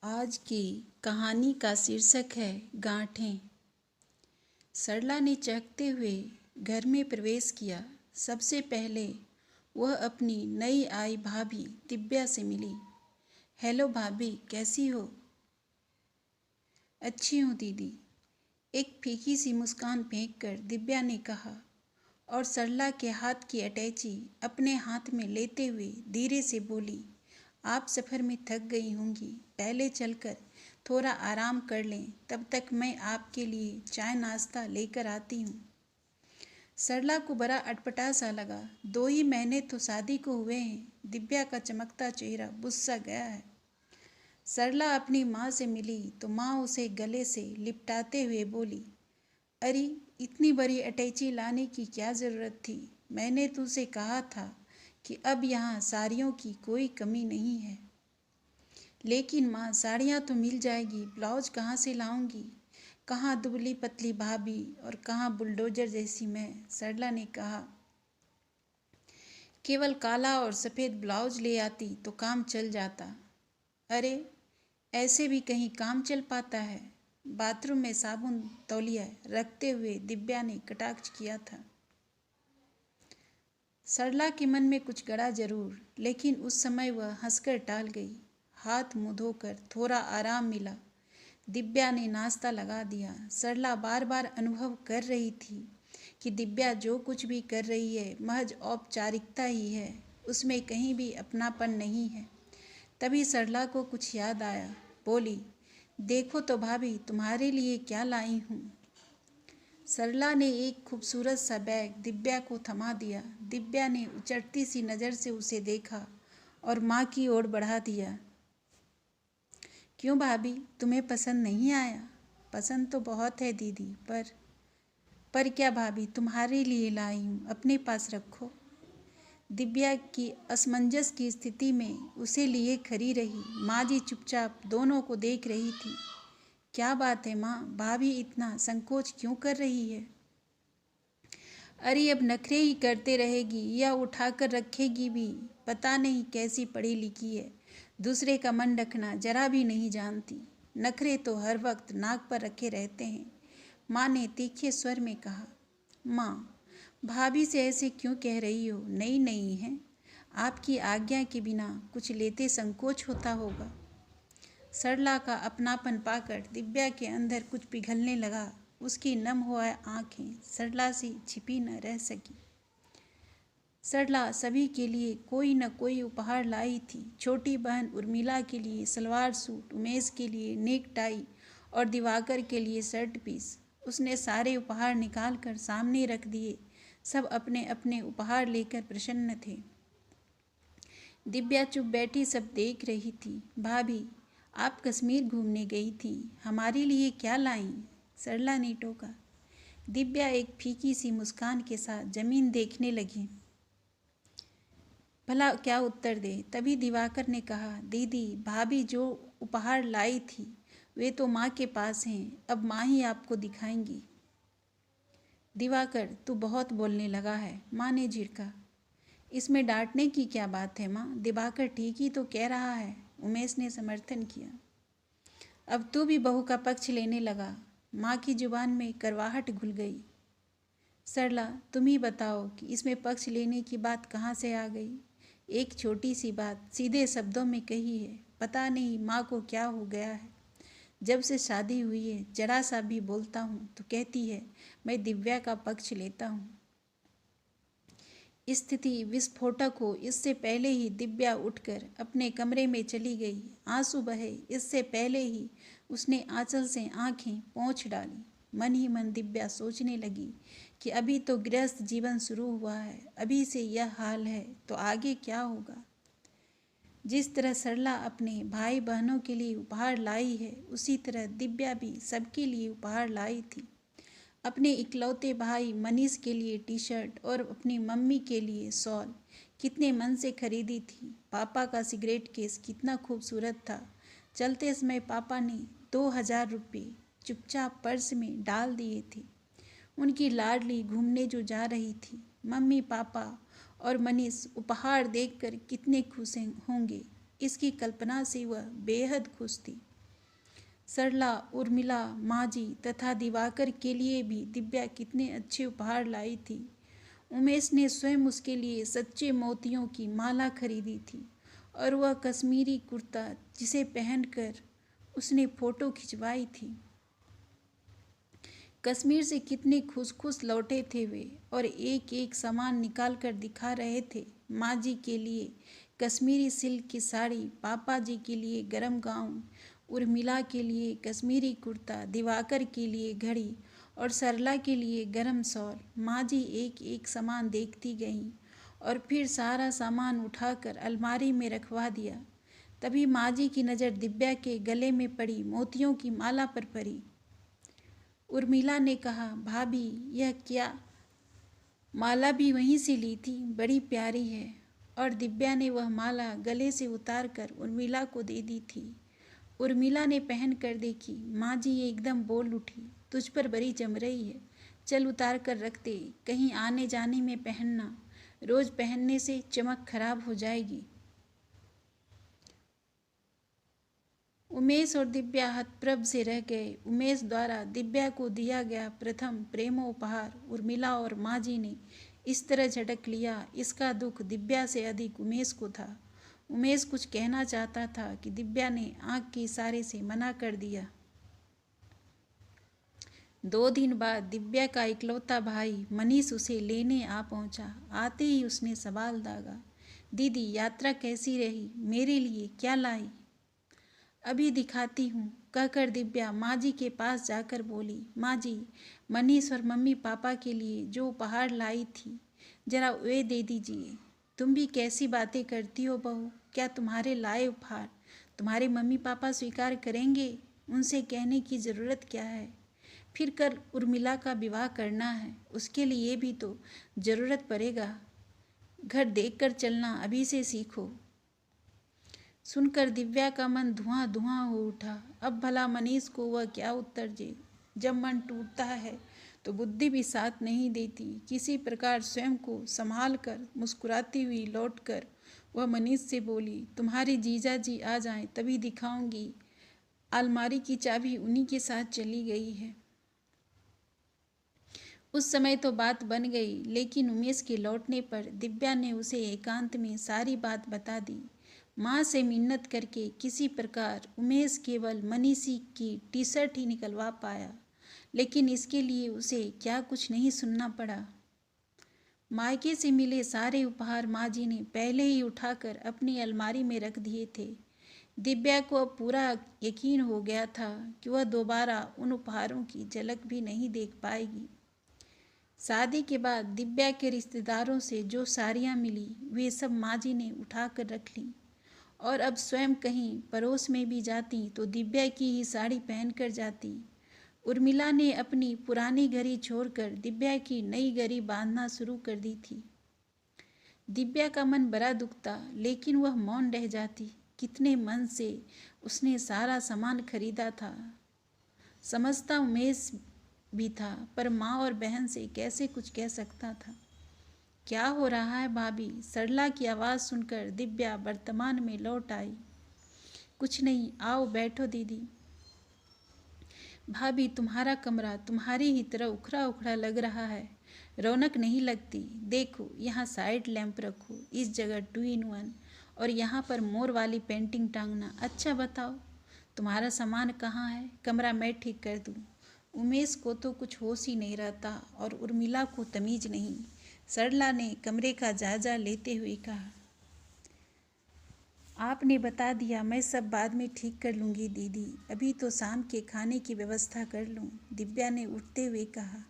आज की कहानी का शीर्षक है गांठें। सरला ने चहकते हुए घर में प्रवेश किया। सबसे पहले वह अपनी नई आई भाभी दिव्या से मिली। हेलो भाभी, कैसी हो? अच्छी हूँ दीदी, एक फीकी सी मुस्कान फेंककर दिव्या ने कहा और सरला के हाथ की अटैची अपने हाथ में लेते हुए धीरे से बोली, आप सफ़र में थक गई होंगी, पहले चलकर थोड़ा आराम कर लें, तब तक मैं आपके लिए चाय नाश्ता लेकर आती हूँ। सरला को बड़ा अटपटा सा लगा। 2 ही महीने तो शादी को हुए हैं। दिव्या का चमकता चेहरा बुझ सा गया है। सरला अपनी माँ से मिली तो माँ उसे गले से लिपटाते हुए बोली, अरे इतनी बड़ी अटैची लाने की क्या ज़रूरत थी? मैंने तुझसे कहा था कि अब यहाँ साड़ियों की कोई कमी नहीं है। लेकिन माँ, साड़ियाँ तो मिल जाएगी, ब्लाउज कहाँ से लाऊंगी? कहाँ दुबली पतली भाभी और कहाँ बुलडोजर जैसी मैं? सरला ने कहा, केवल काला और सफ़ेद ब्लाउज ले आती तो काम चल जाता। अरे ऐसे भी कहीं काम चल पाता है? बाथरूम में साबुन तौलिया रखते हुए दिव्या ने कटाक्ष किया था। सरला के मन में कुछ गड़ा जरूर, लेकिन उस समय वह हंसकर टाल गई। हाथ मुँह धोकर थोड़ा आराम मिला। दिव्या ने नाश्ता लगा दिया। सरला बार बार अनुभव कर रही थी कि दिव्या जो कुछ भी कर रही है महज औपचारिकता ही है, उसमें कहीं भी अपनापन नहीं है। तभी सरला को कुछ याद आया। बोली, देखो तो भाभी, तुम्हारे लिए क्या लाई हूँ। सरला ने एक खूबसूरत सा बैग दिव्या को थमा दिया। दिव्या ने उचटती सी नज़र से उसे देखा और माँ की ओर बढ़ा दिया। क्यों भाभी, तुम्हें पसंद नहीं आया? पसंद तो बहुत है दीदी, पर क्या भाभी, तुम्हारे लिए लाई हूँ, अपने पास रखो। दिव्या की असमंजस की स्थिति में उसे लिए खड़ी रही। माँ जी चुपचाप दोनों को देख रही थी। क्या बात है माँ, भाभी इतना संकोच क्यों कर रही है? अरे अब नखरे ही करते रहेगी या उठाकर रखेगी भी? पता नहीं कैसी पढ़ी लिखी है, दूसरे का मन रखना जरा भी नहीं जानती। नखरे तो हर वक्त नाक पर रखे रहते हैं। माँ ने तीखे स्वर में कहा। माँ, भाभी से ऐसे क्यों कह रही हो? नई नई है, आपकी आज्ञा के बिना कुछ लेते संकोच होता होगा। सरला का अपनापन पाकर दिव्या के अंदर कुछ पिघलने लगा। उसकी नम हुआ आंखें सरला से छिपी न रह सकी। सरला सभी के लिए कोई न कोई उपहार लाई थी। छोटी बहन उर्मिला के लिए सलवार सूट, उमेश के लिए नेक टाई और दिवाकर के लिए शर्ट पीस। उसने सारे उपहार निकाल कर सामने रख दिए। सब अपने अपने उपहार लेकर प्रसन्न थे। दिव्या चुप बैठी सब देख रही थी। भाभी, आप कश्मीर घूमने गई थी, हमारे लिए क्या लाईं? सरला ने टोका। दिव्या एक फीकी सी मुस्कान के साथ जमीन देखने लगी। भला क्या उत्तर दे? तभी दिवाकर ने कहा, दीदी, भाभी जो उपहार लाई थी वे तो माँ के पास हैं, अब माँ ही आपको दिखाएंगी। दिवाकर, तू बहुत बोलने लगा है, माँ ने झिड़का। इसमें डांटने की क्या बात है माँ, दिवाकर ठीक ही तो कह रहा है, उमेश ने समर्थन किया। अब तू भी बहू का पक्ष लेने लगा। माँ की जुबान में करवाहट घुल गई। सरला, तुम ही बताओ कि इसमें पक्ष लेने की बात कहाँ से आ गई? एक छोटी सी बात सीधे शब्दों में कही है। पता नहीं माँ को क्या हो गया है, जब से शादी हुई है जरा सा भी बोलता हूँ तो कहती है मैं दिव्या का पक्ष लेता हूँ। स्थिति विस्फोटक हो इससे पहले ही दिव्या उठकर अपने कमरे में चली गई। आंसू बहे इससे पहले ही उसने आंचल से आंखें पोंछ डाली। मन ही मन दिव्या सोचने लगी कि अभी तो गृहस्थ जीवन शुरू हुआ है, अभी से यह हाल है तो आगे क्या होगा। जिस तरह सरला अपने भाई बहनों के लिए उपहार लाई है, उसी तरह दिव्या भी सबके लिए उपहार लाई थी। अपने इकलौते भाई मनीष के लिए टी शर्ट और अपनी मम्मी के लिए शॉल कितने मन से खरीदी थी। पापा का सिगरेट केस कितना खूबसूरत था। चलते समय पापा ने 2000 रुपये चुपचाप पर्स में डाल दिए थे। उनकी लाडली घूमने जो जा रही थी। मम्मी पापा और मनीष उपहार देखकर कितने खुश होंगे, इसकी कल्पना से वह बेहद खुश थी। सरला, उर्मिला, माजी तथा दिवाकर के लिए भी दिव्या कितने अच्छे उपहार लाई थी। उमेश ने स्वयं उसके लिए सच्चे मोतियों की माला खरीदी थी और वह कश्मीरी कुर्ता जिसे पहनकर उसने फोटो खिंचवाई थी। कश्मीर से कितने खुश खुश लौटे थे वे और एक एक सामान निकाल कर दिखा रहे थे। माँ जी के लिए कश्मीरी सिल्क की साड़ी, पापा जी के लिए गरम गाउन, उर्मिला के लिए कश्मीरी कुर्ता, दिवाकर के लिए घड़ी और सरला के लिए गरम शॉल। माँ जी एक एक सामान देखती गईं और फिर सारा सामान उठाकर अलमारी में रखवा दिया। तभी माँ जी की नज़र दिव्या के गले में पड़ी मोतियों की माला पर पड़ी। उर्मिला ने कहा, भाभी यह क्या? माला भी वहीं से ली थी, बड़ी प्यारी है। और दिव्या ने वह माला गले से उतार कर उर्मिला को दे दी थी। उर्मिला ने पहन कर देखी। माँ जी एकदम बोल उठी, तुझ पर बड़ी जम रही है, चल उतार कर रख दे, कहीं आने जाने में पहनना, रोज पहनने से चमक खराब हो जाएगी। उमेश और दिव्या हतप्रभ से रह गए। उमेश द्वारा दिव्या को दिया गया प्रथम प्रेमोपहार उर्मिला और माँ जी ने इस तरह झटक लिया, इसका दुख दिव्या से अधिक उमेश को था। उमेश कुछ कहना चाहता था कि दिव्या ने आंख के इशारे से मना कर दिया। 2 दिन बाद दिव्या का इकलौता भाई मनीष उसे लेने आ पहुंचा। आते ही उसने सवाल दागा, दीदी यात्रा कैसी रही, मेरे लिए क्या लाई? अभी दिखाती हूँ, कहकर दिव्या माँ जी के पास जाकर बोली, माँ जी, मनीष और मम्मी पापा के लिए जो उपहार लाई थी, जरा वे दे दीजिए। तुम भी कैसी बातें करती हो बहू, क्या तुम्हारे लाए उपहार तुम्हारे मम्मी पापा स्वीकार करेंगे? उनसे कहने की ज़रूरत क्या है? फिर कर उर्मिला का विवाह करना है, उसके लिए भी तो ज़रूरत पड़ेगा। घर देखकर चलना अभी से सीखो। सुनकर दिव्या का मन धुआं धुआं हो उठा। अब भला मनीष को वह क्या उत्तर दे? जब मन टूटता है तो बुद्धि भी साथ नहीं देती। किसी प्रकार स्वयं को संभाल कर मुस्कुराती हुई लौटकर वह मनीष से बोली, तुम्हारे जीजा जी आ जाएं तभी दिखाऊंगी। अलमारी की चाबी उन्हीं के साथ चली गई है। उस समय तो बात बन गई, लेकिन उमेश के लौटने पर दिव्या ने उसे एकांत में सारी बात बता दी। माँ से मिन्नत करके किसी प्रकार उमेश केवल मनीषी की टी शर्ट ही निकलवा पाया, लेकिन इसके लिए उसे क्या कुछ नहीं सुनना पड़ा। मायके से मिले सारे उपहार माँ जी ने पहले ही उठाकर अपनी अलमारी में रख दिए थे। दिव्या को अब पूरा यकीन हो गया था कि वह दोबारा उन उपहारों की झलक भी नहीं देख पाएगी। शादी के बाद दिव्या के रिश्तेदारों से जो साड़ियाँ मिली वे सब माँ जी ने उठा कर रख लीं और अब स्वयं कहीं पड़ोस में भी जाती तो दिव्या की ही साड़ी पहन कर जाती। उर्मिला ने अपनी पुरानी घड़ी छोड़कर दिव्या की नई घड़ी बांधना शुरू कर दी थी। दिव्या का मन बड़ा दुखता, लेकिन वह मौन रह जाती। कितने मन से उसने सारा सामान खरीदा था। समझता उमेश भी था, पर माँ और बहन से कैसे कुछ कह सकता था। क्या हो रहा है भाभी? सरला की आवाज़ सुनकर दिव्या वर्तमान में लौट आई। कुछ नहीं, आओ बैठो दीदी। भाभी तुम्हारा कमरा तुम्हारी ही तरह उखड़ा उखड़ा लग रहा है, रौनक नहीं लगती। देखो यहाँ साइड लैंप रखो, इस जगह 2 in 1 और यहाँ पर मोर वाली पेंटिंग टांगना। अच्छा बताओ तुम्हारा सामान कहाँ है, कमरा मैं ठीक कर दूँ। उमेश को तो कुछ होश ही नहीं रहता और उर्मिला को तमीज़ नहीं। सरला ने कमरे का जायजा लेते हुए कहा, आपने बता दिया, मैं सब बाद में ठीक कर लूँगी दीदी, अभी तो शाम के खाने की व्यवस्था कर लूँ। दिव्या ने उठते हुए कहा,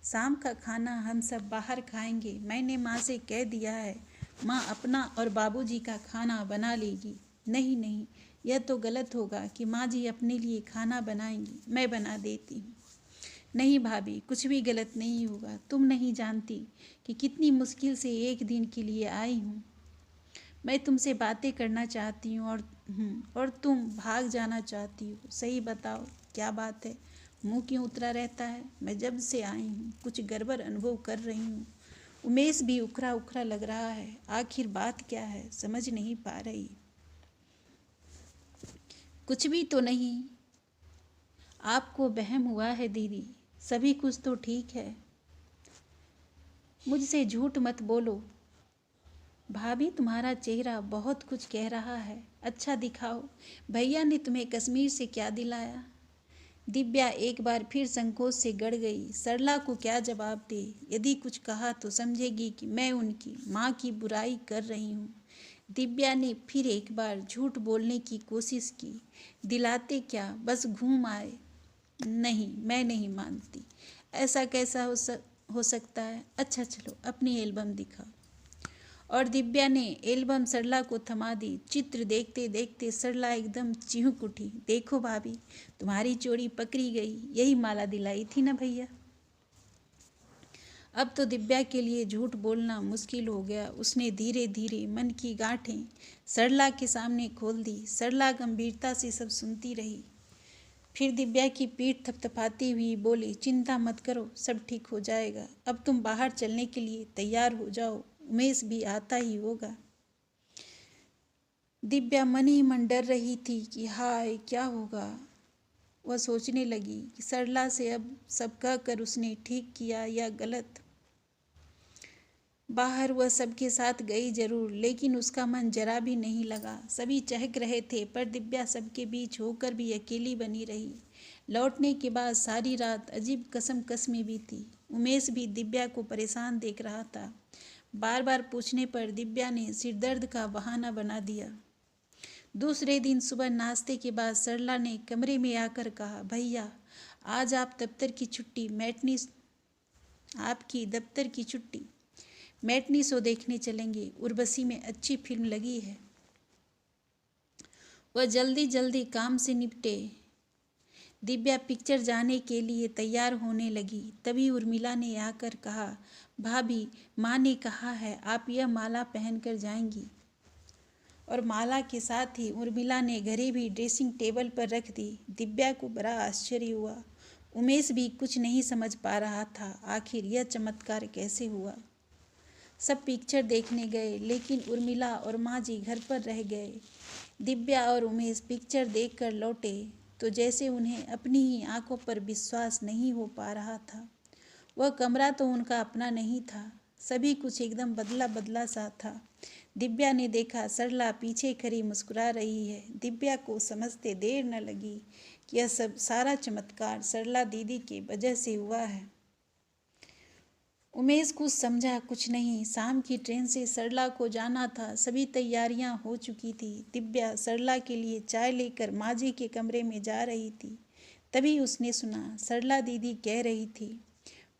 शाम का खाना हम सब बाहर खाएंगे, मैंने माँ से कह दिया है, माँ अपना और बाबूजी का खाना बना लेगी। नहीं नहीं, यह तो गलत होगा कि माँ जी अपने लिए खाना बनाएंगी, मैं बना देती हूँ। नहीं भाभी, कुछ भी गलत नहीं होगा, तुम नहीं जानती कि कितनी मुश्किल से एक दिन के लिए आई हूँ। मैं तुमसे बातें करना चाहती हूँ और तुम भाग जाना चाहती हो। सही बताओ क्या बात है, मुंह क्यों उतरा रहता है? मैं जब से आई हूँ कुछ गड़बड़ अनुभव कर रही हूँ। उमेश भी उखड़ा उखड़ा लग रहा है, आखिर बात क्या है समझ नहीं पा रही। कुछ भी तो नहीं, आपको वहम हुआ है दीदी, सभी कुछ तो ठीक है। मुझसे झूठ मत बोलो। भाभी, तुम्हारा चेहरा बहुत कुछ कह रहा है। अच्छा दिखाओ, भैया ने तुम्हें कश्मीर से क्या दिलाया? दिव्या एक बार फिर संकोच से गड़ गई। सरला को क्या जवाब दे? यदि कुछ कहा तो समझेगी कि मैं उनकी माँ की बुराई कर रही हूँ। दिव्या ने फिर एक बार झूठ बोलने की कोशिश की। दिलाते क्या, बस घूम आए। नहीं, मैं नहीं मानती। ऐसा कैसा हो सकता है? अच्छा चलो, अपनी एल्बम दिखाओ। और दिव्या ने एल्बम सरला को थमा दी। चित्र देखते देखते सरला एकदम चिहुक उठी। देखो भाभी, तुम्हारी चोरी पकड़ी गई। यही माला दिलाई थी ना भैया। अब तो दिव्या के लिए झूठ बोलना मुश्किल हो गया। उसने धीरे धीरे मन की गांठें सरला के सामने खोल दी। सरला गंभीरता से सब सुनती रही। फिर दिव्या की पीठ थपथपाती हुई बोली, चिंता मत करो, सब ठीक हो जाएगा। अब तुम बाहर चलने के लिए तैयार हो जाओ, उमेश भी आता ही होगा। दिव्या मन ही मन डर रही थी कि हाय क्या होगा। वह सोचने लगी कि सरला से अब सब कहकर उसने ठीक किया या गलत। बाहर वह सबके साथ गई जरूर, लेकिन उसका मन जरा भी नहीं लगा। सभी चहक रहे थे, पर दिव्या सबके बीच होकर भी अकेली बनी रही। लौटने के बाद सारी रात अजीब कसम में बीती। उमेश भी दिव्या को परेशान देख रहा था। बार बार पूछने पर दिव्या ने सिरदर्द का बहाना बना दिया। दूसरे दिन सुबह नाश्ते के बाद सरला ने कमरे में आकर कहा, भैया आज आप दफ्तर की छुट्टी मैटनी आपकी दफ्तर की छुट्टी मैटनी शो देखने चलेंगे। उर्वशी में अच्छी फिल्म लगी है। वह जल्दी जल्दी काम से निपटे। दिव्या पिक्चर जाने के लिए तैयार होने लगी। तभी उर्मिला ने आकर कहा, भाभी, माँ ने कहा है आप यह माला पहनकर जाएंगी। और माला के साथ ही उर्मिला ने घड़ी भी ड्रेसिंग टेबल पर रख दी। दिव्या को बड़ा आश्चर्य हुआ। उमेश भी कुछ नहीं समझ पा रहा था, आखिर यह चमत्कार कैसे हुआ। सब पिक्चर देखने गए, लेकिन उर्मिला और माँ जी घर पर रह गए। दिव्या और उमेश पिक्चर देखकर लौटे तो जैसे उन्हें अपनी ही आंखों पर विश्वास नहीं हो पा रहा था। वह कमरा तो उनका अपना नहीं था। सभी कुछ एकदम बदला बदला सा था। दिव्या ने देखा सरला पीछे खड़ी मुस्कुरा रही है। दिव्या को समझते देर न लगी कि यह सब सारा चमत्कार सरला दीदी की वजह से हुआ है। उमेश कुछ समझा कुछ नहीं। शाम की ट्रेन से सरला को जाना था। सभी तैयारियां हो चुकी थी। दिव्या सरला के लिए चाय लेकर माँ जी के कमरे में जा रही थी। तभी उसने सुना सरला दीदी कह रही थी,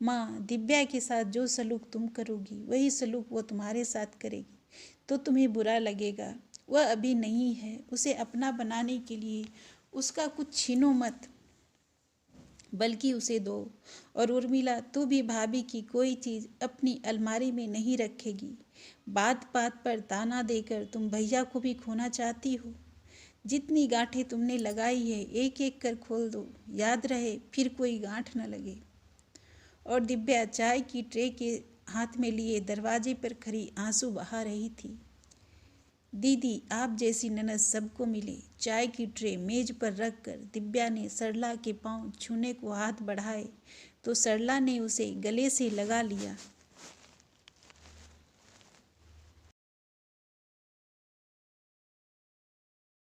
माँ, दिव्या के साथ जो सलूक तुम करोगी वही सलूक वो तुम्हारे साथ करेगी तो तुम्हें बुरा लगेगा। वह अभी नहीं है, उसे अपना बनाने के लिए उसका कुछ छीनो मत, बल्कि उसे दो। और उर्मिला, तू भी भाभी की कोई चीज़ अपनी अलमारी में नहीं रखेगी। बात बात पर ताना देकर तुम भैया को भी खोना चाहती हो। जितनी गांठें तुमने लगाई है एक एक कर खोल दो, याद रहे फिर कोई गांठ न लगे। और दिव्या चाय की ट्रे के हाथ में लिए दरवाजे पर खड़ी आंसू बहा रही थी। दीदी, आप जैसी ननद सबको मिले। चाय की ट्रे मेज पर रखकर दिव्या ने सरला के पांव छूने को हाथ बढ़ाए तो सरला ने उसे गले से लगा लिया।